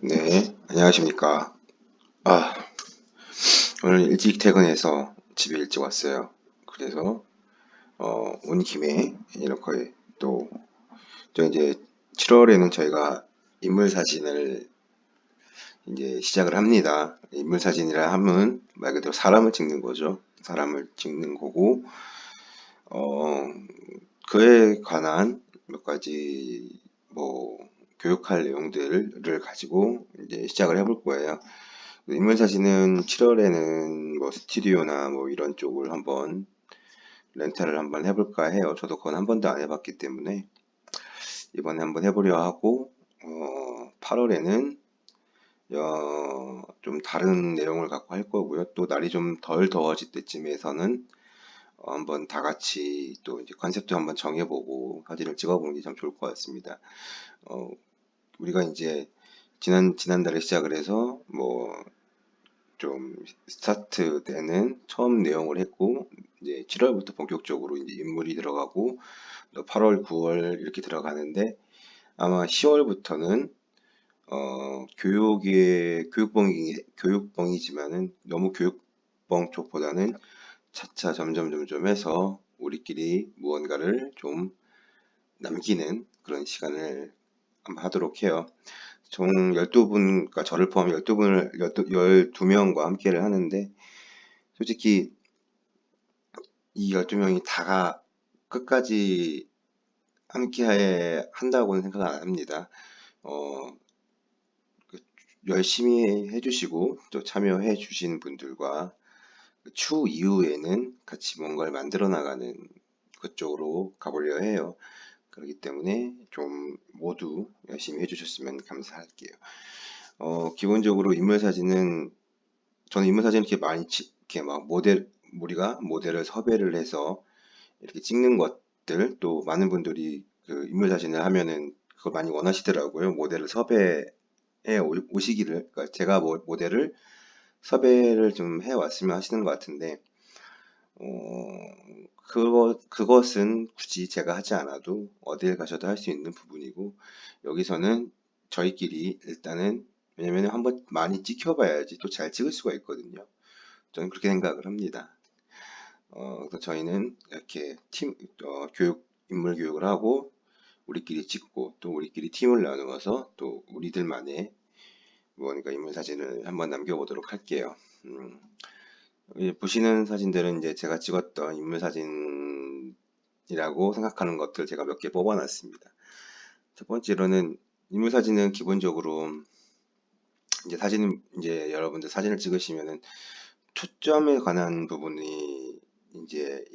네, 안녕하십니까. 아, 오늘 일찍 퇴근해서 집에 일찍 왔어요. 그래서, 온 김에 이렇게 또 이제 7월에는 저희가 인물 사진을 이제 시작을 합니다. 인물 사진이라 하면 말 그대로 사람을 찍는 거죠. 사람을 찍는 거고, 어, 그에 관한 몇 가지 뭐 교육할 내용들을 가지고 이제 시작을 해볼 거예요. 인물 사진은 7월에는 뭐 스튜디오나 뭐 이런 쪽을 한번 렌탈을 한번 해볼까 해요. 저도 그건 한 번도 안 해봤기 때문에 이번에 한번 해보려 하고, 8월에는 좀 다른 내용을 갖고 할 거고요. 또 날이 좀 덜 더워질 때쯤에서는 한번 다 같이 또 이제 컨셉도 한번 정해보고 사진을 찍어보는 게 참 좋을 것 같습니다. 어, 우리가 이제 지난달에 시작을 해서 뭐 좀 스타트 때는 처음 내용을 했고 이제 7월부터 본격적으로 이제 인물이 들어가고 또 8월, 9월 이렇게 들어가는데 아마 10월부터는 교육봉이지만은 너무 교육봉 쪽보다는 차차 점점 해서 우리끼리 무언가를 좀 남기는 그런 시간을 한번 하도록 해요. 총 12분, 그러니까 저를 포함 12명과 함께를 하는데 솔직히 이 12명이 다가 끝까지 함께 한다고는 생각 안 합니다. 어, 열심히 해주시고 또 참여해 주신 분들과 그추 이후에는 같이 뭔가를 만들어 나가는 그쪽으로 가보려 해요. 그렇기 때문에 좀 모두 열심히 해주셨으면 감사할게요. 기본적으로 인물 사진은 저는 인물 사진 이렇게 이렇게 막 우리가 모델을 섭외를 해서 이렇게 찍는 것들 또 많은 분들이 그 인물 사진을 하면은 그걸 많이 원하시더라고요. 모델을 섭외해 오시기를 그러니까 제가 모델을 섭외를 좀 해왔으면 하시는 것 같은데 그것은 굳이 제가 하지 않아도 어딜 가셔도 할 수 있는 부분이고 여기서는 저희끼리 일단은 왜냐면 한번 많이 찍혀봐야지 또 잘 찍을 수가 있거든요. 저는 그렇게 생각을 합니다. 그래서 저희는 이렇게 인물 교육을 하고 우리끼리 찍고 또 우리끼리 팀을 나누어서 또 우리들만의 무언가 인물 사진을 한번 남겨보도록 할게요. 보시는 사진들은 이제 제가 찍었던 인물 사진이라고 생각하는 것들 제가 몇 개 뽑아놨습니다. 첫 번째로는 인물 사진은 기본적으로 이제 여러분들 사진을 찍으시면은 초점에 관한 부분이 이제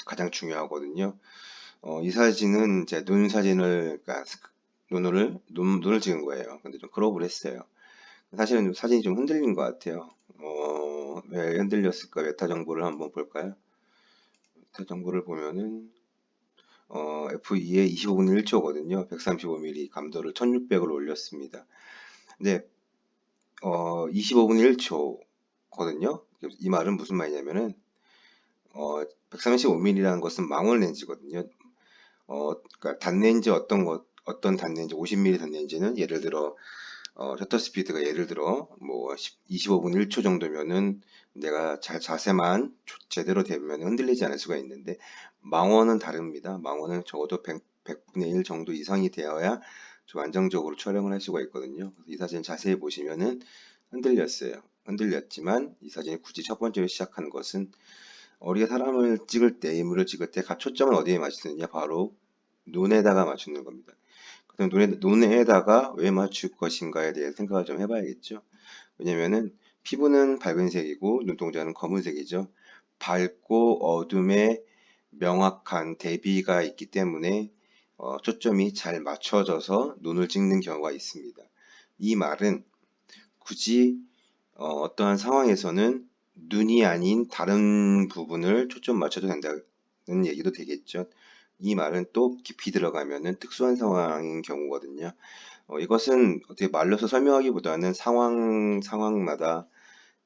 가장 중요하거든요. 이 사진은 제 눈 사진을, 그러니까 눈을 찍은 거예요. 근데 좀 크롭을 했어요. 사실은 사진이 좀 흔들린 것 같아요. 왜 흔들렸을까? 메타 정보를 한번 볼까요? 메타 정보를 보면은, F2에 25분 1초거든요. 135mm 감도를 1600으로 올렸습니다. 근데, 25분 1초거든요. 이 말은 무슨 말이냐면은, 135mm라는 것은 망원 렌즈거든요. 그러니까 어떤 단렌즈, 50mm 단렌즈는 예를 들어, 셔터 스피드가 예를 들어, 뭐, 25분 1초 정도면은 내가 자세만 제대로 되면 흔들리지 않을 수가 있는데, 망원은 다릅니다. 망원은 적어도 100분의 1 정도 이상이 되어야 좀 안정적으로 촬영을 할 수가 있거든요. 이 사진 자세히 보시면은 흔들렸어요. 흔들렸지만 이 사진이 굳이 첫 번째로 시작하는 것은 우리가 사람을 찍을 때, 인물을 찍을 때 초점을 어디에 맞추느냐? 바로 눈에다가 맞추는 겁니다. 그럼 눈에다가 왜 맞출 것인가에 대해 생각을 좀 해봐야겠죠. 왜냐면은 피부는 밝은색이고 눈동자는 검은색이죠. 밝고 어둠의 명확한 대비가 있기 때문에 초점이 잘 맞춰져서 눈을 찍는 경우가 있습니다. 이 말은 굳이 어떠한 상황에서는 눈이 아닌 다른 부분을 초점 맞춰도 된다는 얘기도 되겠죠. 이 말은 또 깊이 들어가면은 특수한 상황인 경우거든요. 이것은 어떻게 말로서 설명하기보다는 상황마다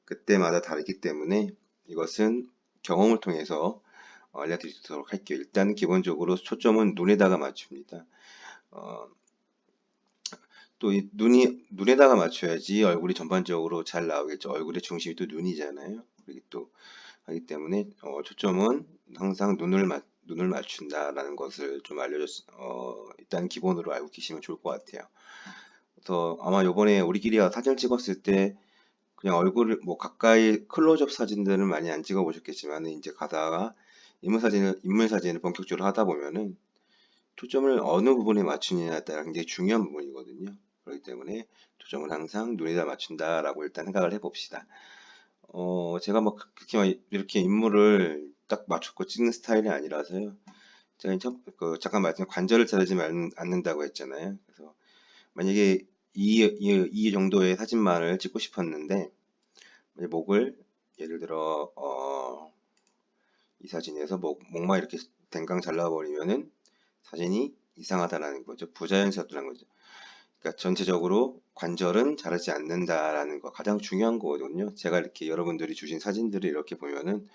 그때마다 다르기 때문에 이것은 경험을 통해서 알려드리도록 할게요. 일단 기본적으로 초점은 눈에다가 맞춥니다. 어, 또 이 눈에다가 맞춰야지 얼굴이 전반적으로 잘 나오겠죠. 얼굴의 중심이 또 눈이잖아요. 그렇기 또 하기 때문에 초점은 항상 눈을 맞춘다라는 것을 좀 일단 기본으로 알고 계시면 좋을 것 같아요. 그래서 아마 요번에 우리끼리 사진을 찍었을 때 그냥 얼굴을 뭐 가까이 클로즈업 사진들은 많이 안 찍어 보셨겠지만 이제 가다가 인물 사진을 본격적으로 하다 보면은 초점을 어느 부분에 맞추느냐에 따라 굉장히 중요한 부분이거든요. 그렇기 때문에 초점을 항상 눈에다 맞춘다라고 일단 생각을 해봅시다. 제가 뭐 그렇게 막 이렇게 인물을 딱 맞춰서 찍는 스타일이 아니라서요. 제가 잠깐 말씀 관절을 자르지 않는다고 했잖아요. 그래서 만약에 이 정도의 사진만을 찍고 싶었는데 목을 예를 들어 이 사진에서 목만 이렇게 댕강 잘라버리면은 사진이 이상하다라는 거죠. 부자연스럽다는 거죠. 그러니까 전체적으로 관절은 자르지 않는다라는 거 가장 중요한 거거든요. 제가 이렇게 여러분들이 주신 사진들을 이렇게 보면은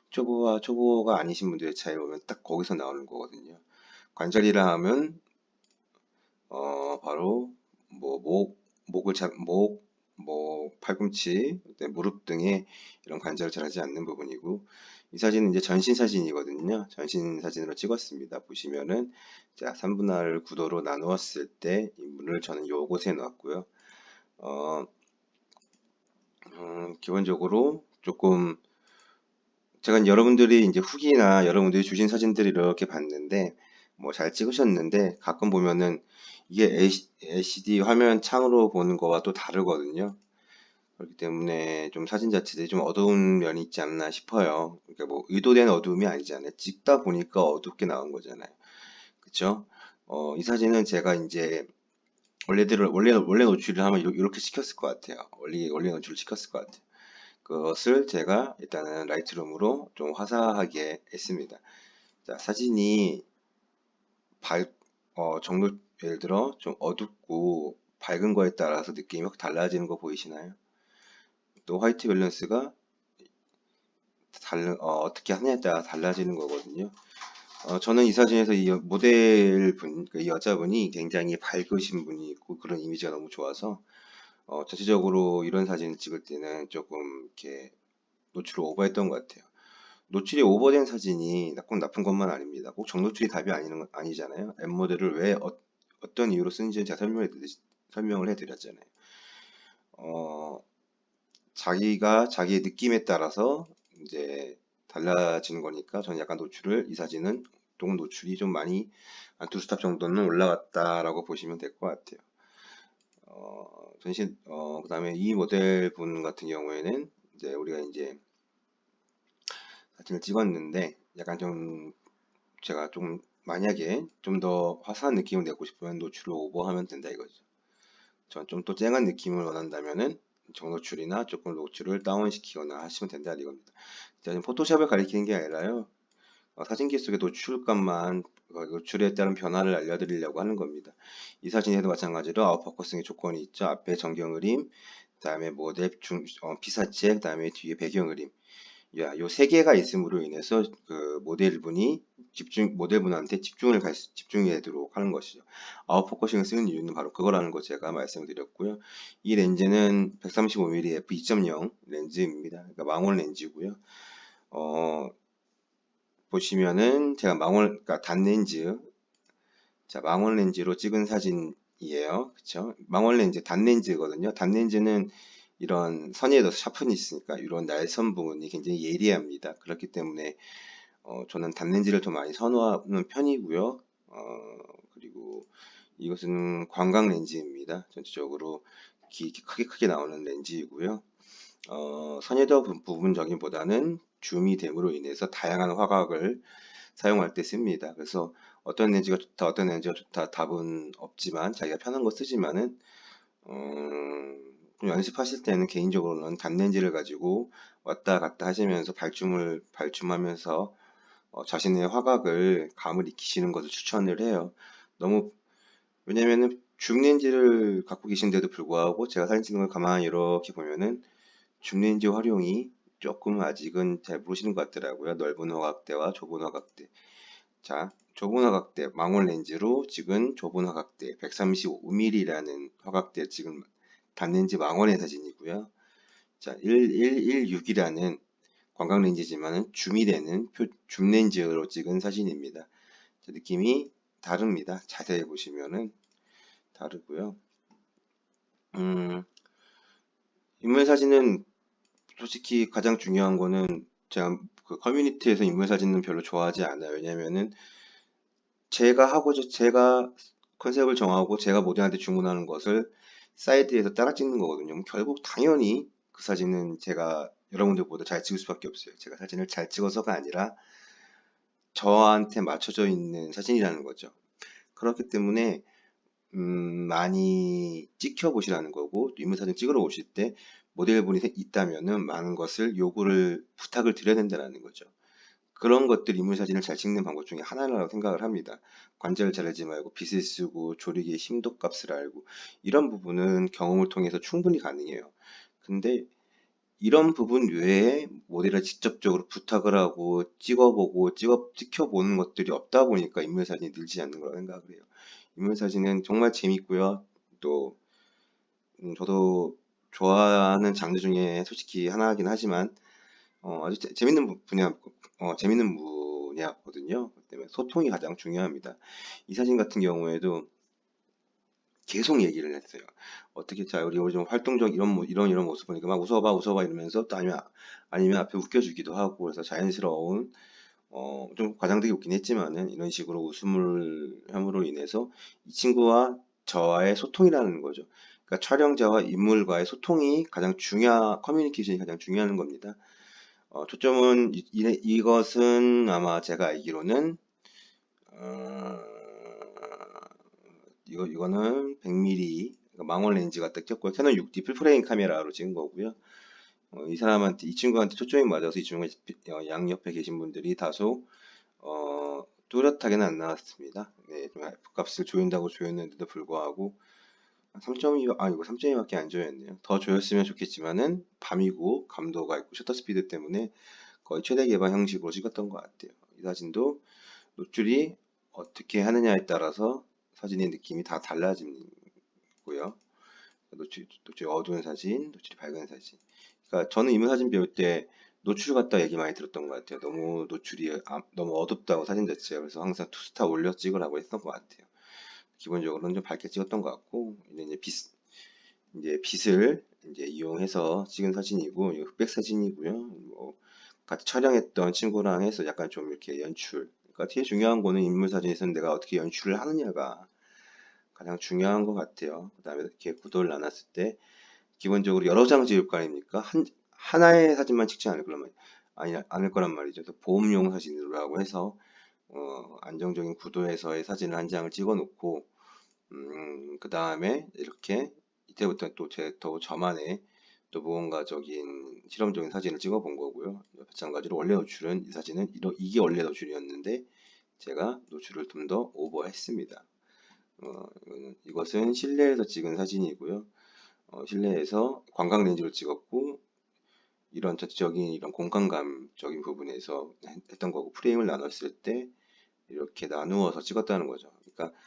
초보가 아니신 분들의 차이를 보면 딱 거기서 나오는 거거든요. 관절이라 하면 바로 뭐 뭐 팔꿈치, 무릎 등의 이런 관절을 자르지 않는 부분이고 이 사진은 이제 전신 사진이거든요. 전신 사진으로 찍었습니다. 보시면은 자 3분할 구도로 나누었을 때 인물을 저는 요곳에 넣었고요. 기본적으로 조금 제가 여러분들이 이제 후기나 여러분들이 주신 사진들을 이렇게 봤는데 뭐 잘 찍으셨는데 가끔 보면은 이게 LCD 화면 창으로 보는 거와 또 다르거든요. 그렇기 때문에 좀 사진 자체들이 좀 어두운 면이 있지 않나 싶어요. 그러니까 뭐 의도된 어두움이 아니잖아요. 찍다 보니까 어둡게 나온 거잖아요. 그쵸? 이 사진은 제가 이제 원래 노출을 하면 이렇게 시켰을 것 같아요. 원래 노출을 시켰을 것 같아요. 그것을 제가 일단은 라이트룸으로 좀 화사하게 했습니다. 자, 사진이 예를 들어 좀 어둡고 밝은 거에 따라서 느낌이 확 달라지는 거 보이시나요? 또 화이트 밸런스가 어떻게 하냐에 따라 달라지는 거거든요. 저는 이 사진에서 이 모델분, 이 여자분이 굉장히 밝으신 분이 있고 그런 이미지가 너무 좋아서 전체적으로 이런 사진을 찍을 때는 조금 이렇게 노출을 오버했던 것 같아요. 노출이 오버된 사진이 꼭 나쁜 것만 아닙니다. 꼭 정노출이 답이 아니잖아요. M 모델을 왜 어떤 이유로 쓰는지 제가 설명을 해드렸잖아요. 자기의 느낌에 따라서 이제 달라지는 거니까 저는 약간 이 사진은 조금 노출이 좀 많이 한 두 스탑 정도는 올라갔다라고 보시면 될 것 같아요. 그 다음에 이 모델 분 같은 경우에는 이제 우리가 이제 사진을 찍었는데 약간 좀 제가 좀 만약에 좀 더 화사한 느낌을 내고 싶으면 노출을 오버하면 된다 이거죠. 전 좀 또 쨍한 느낌을 원한다면은 정노출이나 조금 노출을 다운시키거나 하시면 된다 이겁니다. 자, 포토샵을 가리키는 게 아니라요. 사진기 속의 노출값만 노출에 따른 변화를 알려드리려고 하는 겁니다. 이 사진에도 마찬가지로 아웃포커싱의 조건이 있죠. 앞에 전경 그림, 그다음에 모델 피사체, 그다음에 뒤에 배경 그림. 요 세 개가 있음으로 인해서 그 모델분한테 집중하도록 하는 것이죠. 아웃포커싱을 쓰는 이유는 바로 그거라는 거 제가 말씀을 드렸고요. 이 렌즈는 135mm f2.0 렌즈입니다. 그러니까 망원 렌즈고요. 보시면은 제가 그러니까 단렌즈, 자, 망원 렌즈로 찍은 사진이에요. 그쵸? 망원 렌즈, 단렌즈거든요. 단렌즈는 이런 선에도 샤픈이 있으니까 이런 날선 부분이 굉장히 예리합니다. 그렇기 때문에 저는 단렌즈를 더 많이 선호하는 편이고요. 그리고 이것은 광각 렌즈입니다. 전체적으로 크게 나오는 렌즈이고요. 선예도 부분적인보다는 줌이 됨으로 인해서 다양한 화각을 사용할 때 씁니다. 그래서 어떤 렌즈가 좋다, 어떤 렌즈가 좋다 답은 없지만 자기가 편한 거 쓰지만은 좀 연습하실 때는 개인적으로는 단렌즈를 가지고 왔다 갔다 하시면서 발춤하면서 자신의 감을 익히시는 것을 추천을 해요. 왜냐면은 줌 렌즈를 갖고 계신데도 불구하고 제가 사진 찍는 걸 가만히 이렇게 보면은 줌 렌즈 활용이 조금 아직은 잘 모르시는 것 같더라고요. 넓은 화각대와 좁은 화각대. 자, 좁은 화각대 망원 렌즈로 찍은 좁은 화각대 135mm라는 허각돼 찍은 단렌즈 망원의 사진이고요. 자, 1116이라는 광각 렌즈지만은 줌이 되는 줌 렌즈로 찍은 사진입니다. 자, 느낌이 다릅니다. 자세히 보시면은 다르고요. 인물 사진은 솔직히 가장 중요한 거는 제가 그 커뮤니티에서 인물 사진은 별로 좋아하지 않아요. 왜냐면은 제가 컨셉을 정하고 제가 모델한테 주문하는 것을 사이트에서 따라 찍는 거거든요. 결국 당연히 그 사진은 제가 여러분들보다 잘 찍을 수밖에 없어요. 제가 사진을 잘 찍어서가 아니라 저한테 맞춰져 있는 사진이라는 거죠. 그렇기 때문에 많이 찍혀보시라는 거고, 인물 사진 찍으러 오실 때 모델분이 있다면은 많은 것을 부탁을 드려야 된다는 거죠. 그런 것들 인물 사진을 잘 찍는 방법 중에 하나라고 생각을 합니다. 관절을 자르지 말고 빛을 쓰고 조리개의 심도 값을 알고 이런 부분은 경험을 통해서 충분히 가능해요. 근데 이런 부분 외에 모델을 직접적으로 부탁을 하고 찍어보고 찍혀보는 것들이 없다 보니까 인물 사진이 늘지 않는 거라고 생각을 해요. 인물 사진은 정말 재밌고요. 또 저도 좋아하는 장르 중에 솔직히 하나이긴 하지만 아주 재밌는 분야거든요. 그 때문에 소통이 가장 중요합니다. 이 사진 같은 경우에도 계속 얘기를 했어요. 어떻게, 자, 우리 좀 활동적 이런 모습 보니까 막 웃어봐 이러면서 또 아니면 앞에 웃겨주기도 하고, 그래서 자연스러운, 좀 과장되게 웃긴 했지만은 이런 식으로 웃음을 함으로 인해서 이 친구와 저와의 소통이라는 거죠. 그러니까 촬영자와 인물과의 소통이 커뮤니케이션이 가장 중요한 겁니다. 초점은 이것은 아마 제가 알기로는 이거는 100mm 망원 렌즈가 딱 꼈고 캐논 6D 풀프레임 카메라로 찍은 거고요. 이 친구한테 초점이 맞아서 이 친구가 양옆에 계신 분들이 다소 뚜렷하게는 안 나왔습니다. 네, 좀 F값을 조인다고 조였는데도 불구하고 3.2, 이거 3.2밖에 안 조였네요. 더 조였으면 좋겠지만은 밤이고 감도가 있고 셔터 스피드 때문에 거의 최대 개방 형식으로 찍었던 것 같아요. 이 사진도 노출이 어떻게 하느냐에 따라서 사진의 느낌이 다 달라지고요. 노출이 어두운 사진, 노출이 밝은 사진. 그러니까 저는 인물 사진 배울 때 노출 같다 얘기 많이 들었던 것 같아요. 너무 노출이 너무 어둡다고 사진 자체가. 그래서 항상 투스타 올려 찍으라고 했던 것 같아요. 기본적으로는 좀 밝게 찍었던 것 같고, 이제 빛을 이제 이용해서 찍은 사진이고, 이거 흑백 사진이고요. 뭐 같이 촬영했던 친구랑 해서 약간 좀 이렇게 연출. 그러니까 되게 중요한 거는 인물 사진에서는 내가 어떻게 연출을 하느냐가 가장 중요한 것 같아요. 그 다음에 이렇게 구도를 나눴을 때 기본적으로 여러 장 찍을 거 아닙니까? 하나의 사진만 찍지 않을 거란 말이죠. 그래서 보험용 사진으로 해서 안정적인 구도에서의 사진을 한 장을 찍어 놓고 그 다음에 이렇게 이때부터 또 저만의 또 무언가적인 실험적인 사진을 찍어 본 거고요. 마찬가지로 원래 노출은 이 사진은 이게 원래 노출이었는데 제가 노출을 좀 더 오버했습니다. 이것은 실내에서 찍은 사진이고요. 실내에서 광각 렌즈로 찍었고 이런 전체적인 이런 공간감적인 부분에서 했던 거고, 프레임을 나눴을 때 이렇게 나누어서 찍었다는 거죠. 그러니까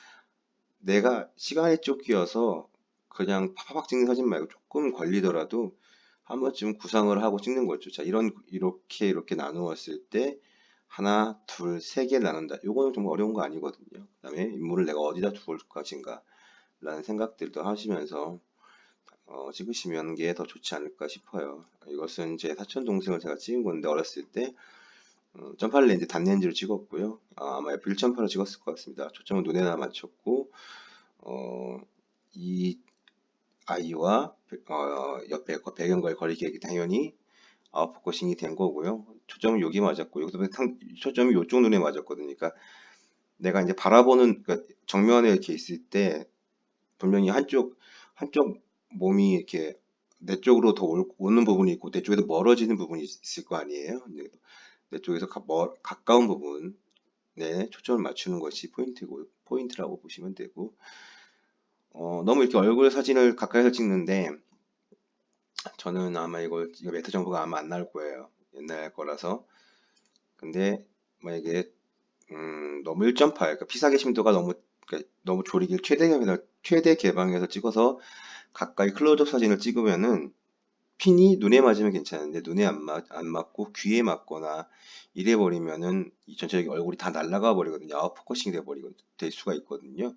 내가 시간에 쫓겨서 그냥 팍팍 찍는 사진 말고 조금 걸리더라도 한 번쯤 구상을 하고 찍는 거죠. 자, 이렇게 나누었을 때 하나, 둘, 세 개 나눈다. 요거는 정말 어려운 거 아니거든요. 그 다음에 인물을 내가 어디다 두을 것인가 라는 생각들도 하시면서 찍으시면 게 더 좋지 않을까 싶어요. 이것은 제 사촌 동생을 제가 찍은 건데, 어렸을 때 점팔 렌즈 단렌즈로 찍었고요. 아마 F1.8로 찍었을 것 같습니다. 초점은 눈에나 맞췄고 이 아이와 옆에 배경과의 거리계획이 당연히 아웃포커싱이 된 거고요. 초점은 여기 맞았고, 여기서 초점이 이쪽 눈에 맞았거든요. 그러니까 내가 이제 그러니까 정면에 이렇게 있을 때 분명히 한쪽 몸이 이렇게 내 쪽으로 더 오는 부분이 있고 내 쪽에서 멀어지는 부분이 있을 거 아니에요. 내 쪽에서 가까운 부분에 초점을 맞추는 것이 포인트라고 보시면 되고, 너무 이렇게 얼굴 사진을 가까이서 찍는데 저는 아마 이거 메타 정보가 아마 안 나올 거예요. 옛날 거라서. 근데 만약에 너무 1.8, 그러니까 피사계 심도가 너무 조리기를 최대 개방해서 찍어서 가까이 클로즈업 사진을 찍으면은 핀이 눈에 맞으면 괜찮은데 눈에 안 맞고 귀에 맞거나 이래 버리면은 이 전체적인 얼굴이 다 날아가 버리거든요. 아웃포커싱 될 수가 있거든요.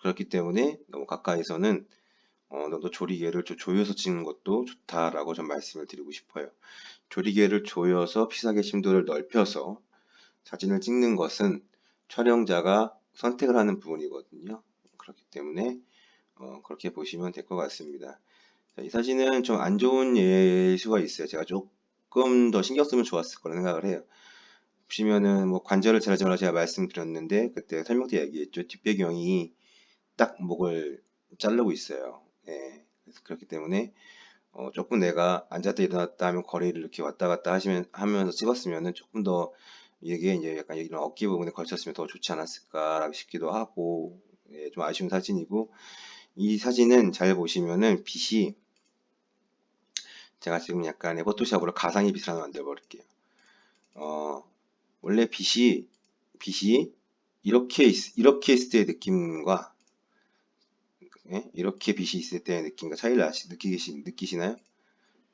그렇기 때문에 너무 가까이서는 너도 조리개를 좀 조여서 찍는 것도 좋다라고 좀 말씀을 드리고 싶어요. 조리개를 조여서 피사계 심도를 넓혀서 사진을 찍는 것은 촬영자가 선택을 하는 부분이거든요. 그렇기 때문에 그렇게 보시면 될 것 같습니다. 자, 이 사진은 좀 안 좋은 예수가 있어요. 제가 조금 더 신경 쓰면 좋았을 거라 생각을 해요. 보시면은 뭐 관절을 자르자마자 제가 말씀드렸는데 그때 설명 때 얘기했죠. 뒷배경이 딱 목을 자르고 있어요. 예. 그래서 그렇기 때문에 조금 내가 앉았다 일어났다 하면 거리를 이렇게 왔다 갔다 하면서 찍었으면은 조금 더 이게 이제 약간 이런 어깨 부분에 걸쳤으면 더 좋지 않았을까 싶기도 하고, 예, 좀 아쉬운 사진이고, 이 사진은 잘 보시면은 빛이 제가 지금 약간의 포토샵으로 가상의 빛을 하나 만들어 버릴게요. 원래 빛이 이렇게 있을 때의 느낌과, 예? 이렇게 빛이 있을 때의 느낌과 차이를 느끼시나요?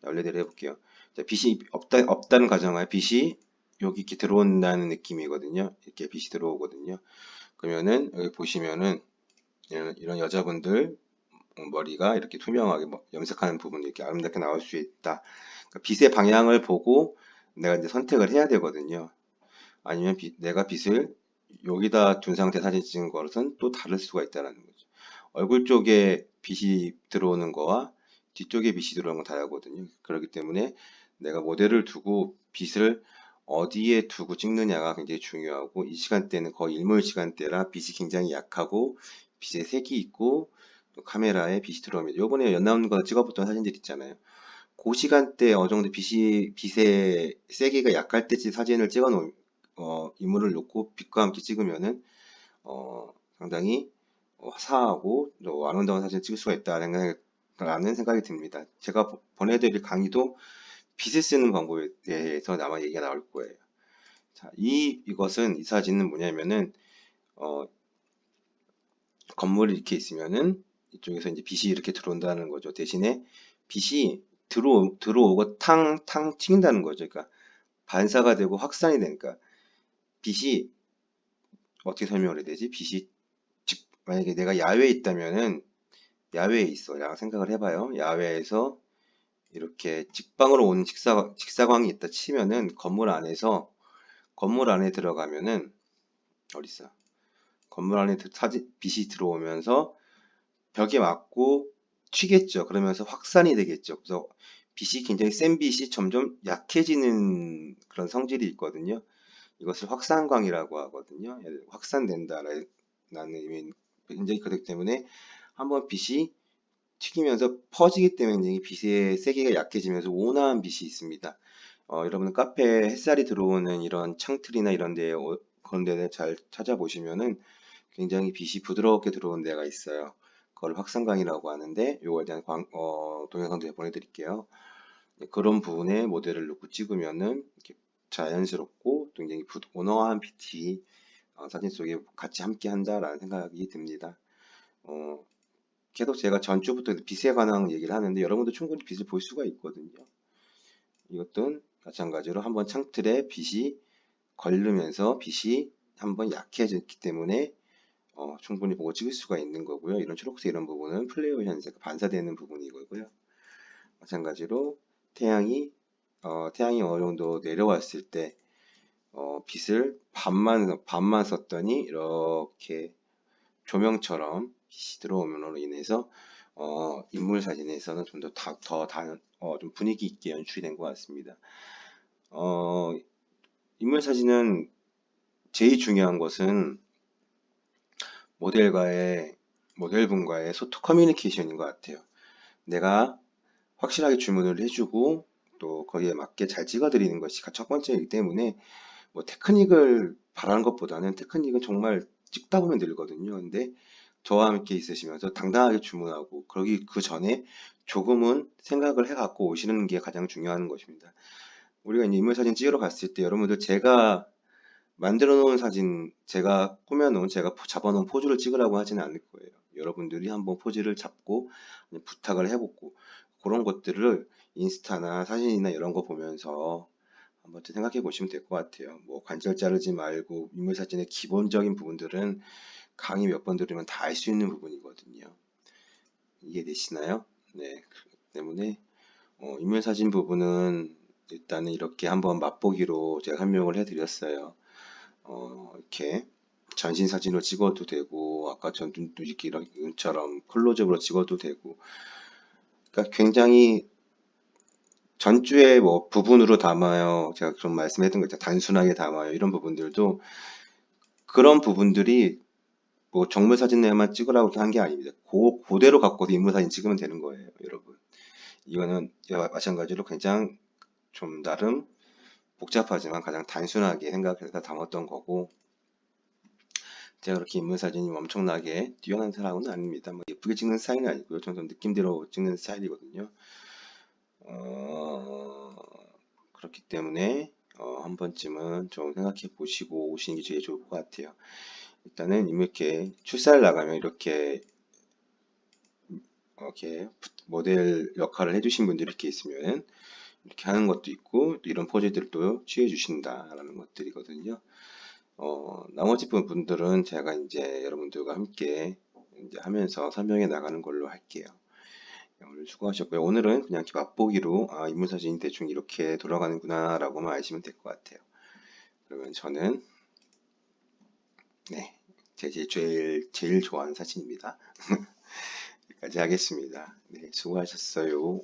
원래대로 해볼게요. 자, 빛이 없다는 가정하에 빛이 여기 이렇게 들어온다는 느낌이거든요. 이렇게 빛이 들어오거든요. 그러면은 여기 보시면은 이런 여자분들 머리가 이렇게 투명하게 염색하는 부분이 이렇게 아름답게 나올 수 있다. 그러니까 빛의 방향을 보고 내가 이제 선택을 해야 되거든요. 아니면 내가 빛을 여기다 둔 상태 사진 찍은 것은 또 다를 수가 있다는 거죠. 얼굴 쪽에 빛이 들어오는 거와 뒤쪽에 빛이 들어오는 건 다르거든요. 그렇기 때문에 내가 모델을 두고 빛을 어디에 두고 찍느냐가 굉장히 중요하고, 이 시간대는 거의 일몰 시간대라 빛이 굉장히 약하고 빛의 색이 있고 또 카메라에 빛이 들어오면, 요번에 연나온 거 찍어봤던 사진들 있잖아요. 그 시간대 어느 정도 빛의 세기가 약할 때 사진을 찍어 놓은 인물을 놓고 빛과 함께 찍으면은 상당히 화사하고 또 아름다운 사진을 찍을 수가 있다는 생각이 듭니다. 제가 보내드릴 강의도 빛을 쓰는 방법에 대해서 아마 얘기가 나올 거예요. 자, 이 사진은 뭐냐면은 건물이 이렇게 있으면은 이쪽에서 이제 빛이 이렇게 들어온다는 거죠. 대신에 빛이 들어오고 탕 튀긴다는 거죠. 그러니까 반사가 되고 확산이 되니까 빛이 어떻게 설명을 해야 되지? 빛이 만약에 내가 야외에 있다면은 야외에 있어. 라고 생각을 해봐요. 야외에서 이렇게 직방으로 오는 직사광이 있다 치면은 건물 안에 들어가면은 어딨어? 건물 안에 빛이 들어오면서 벽에 맞고 튀겠죠. 그러면서 확산이 되겠죠. 그래서 빛이 굉장히 센 빛이 점점 약해지는 그런 성질이 있거든요. 이것을 확산광이라고 하거든요. 확산된다라는 의미 굉장히 그렇기 때문에 한번 빛이 튀기면서 퍼지기 때문에 빛의 세기가 약해지면서 온화한 빛이 있습니다. 여러분 카페에 햇살이 들어오는 이런 창틀이나 이런 데 그런 데를 잘 찾아보시면은 굉장히 빛이 부드럽게 들어오는 데가 있어요. 그걸 확산광이라고 하는데 요거에 대한 동영상도 보내드릴게요. 그런 부분에 모델을 놓고 찍으면은 이렇게 자연스럽고 굉장히 온화한 빛이 사진 속에 같이 함께 한다라는 생각이 듭니다. 계속 제가 전주부터 빛에 관한 얘기를 하는데 여러분도 충분히 빛을 볼 수가 있거든요. 이것도 마찬가지로 한번 창틀에 빛이 걸르면서 빛이 한번 약해졌기 때문에 충분히 보고 찍을 수가 있는 거고요. 이런 초록색 이런 부분은 플레어 현상 반사되는 부분이고요. 마찬가지로 태양이 어느 정도 내려왔을 때 빛을 반만 썼더니 이렇게 조명처럼 빛이 들어오므로 인해서 인물 사진에서는 좀 좀 분위기 있게 연출이 된 것 같습니다. 인물 사진은 제일 중요한 것은 모델분과의 소통 커뮤니케이션인 것 같아요. 내가 확실하게 주문을 해주고 또 거기에 맞게 잘 찍어드리는 것이 첫 번째이기 때문에 뭐 테크닉을 바라는 것보다는 테크닉은 정말 찍다 보면 늘거든요. 근데 저와 함께 있으시면서 당당하게 주문하고 그 전에 조금은 생각을 해갖고 오시는 게 가장 중요한 것입니다. 우리가 이제 인물 사진 찍으러 갔을 때 여러분들 제가 만들어 놓은 사진, 제가 꾸며놓은, 제가 잡아놓은 포즈를 찍으라고 하지는 않을 거예요. 여러분들이 한번 포즈를 잡고 부탁을 해보고 그런 것들을 인스타나 사진이나 이런 거 보면서 한번 생각해 보시면 될 것 같아요. 뭐 관절 자르지 말고 인물 사진의 기본적인 부분들은 강의 몇 번 들으면 다 알 수 있는 부분이거든요. 이해되시나요? 네. 그렇기 때문에 인물 사진 부분은 일단은 이렇게 한번 맛보기로 제가 설명을 해드렸어요. 이렇게 전신 사진으로 찍어도 되고 아까 전 눈처럼 클로즈업으로 찍어도 되고, 그러니까 굉장히 전주에 뭐 부분으로 담아요. 제가 그런 말씀했던 거 있잖아요. 단순하게 담아요. 이런 부분들도 그런 부분들이 뭐 정물 사진에만 찍으라고 한 게 아닙니다. 그대로 갖고도 인물 사진 찍으면 되는 거예요, 여러분. 이거는 마찬가지로 굉장히 좀 나름 복잡하지만 가장 단순하게 생각해서 담았던 거고, 제가 그렇게 인물 사진이 엄청나게 뛰어난 사람은 아닙니다. 뭐 예쁘게 찍는 스타일은 아니고요. 저는 느낌대로 찍는 스타일이거든요. 그렇기 때문에 한 번쯤은 좀 생각해 보시고 오시는 게 제일 좋을 것 같아요. 일단은 이렇게 출사를 나가면 이렇게 모델 역할을 해주신 분들이 이렇게 있으면 이렇게 하는 것도 있고, 또 이런 포즈들도 취해 주신다라는 것들이거든요. 나머지 분들은 제가 이제 여러분들과 함께 이제 하면서 설명해 나가는 걸로 할게요. 오늘 수고하셨고요. 오늘은 그냥 이렇게 맛보기로 인물 사진이 대충 이렇게 돌아가는구나 라고만 아시면 될 것 같아요. 그러면 저는 네, 제일 좋아하는 사진입니다. 여기까지 하겠습니다. 네, 수고하셨어요.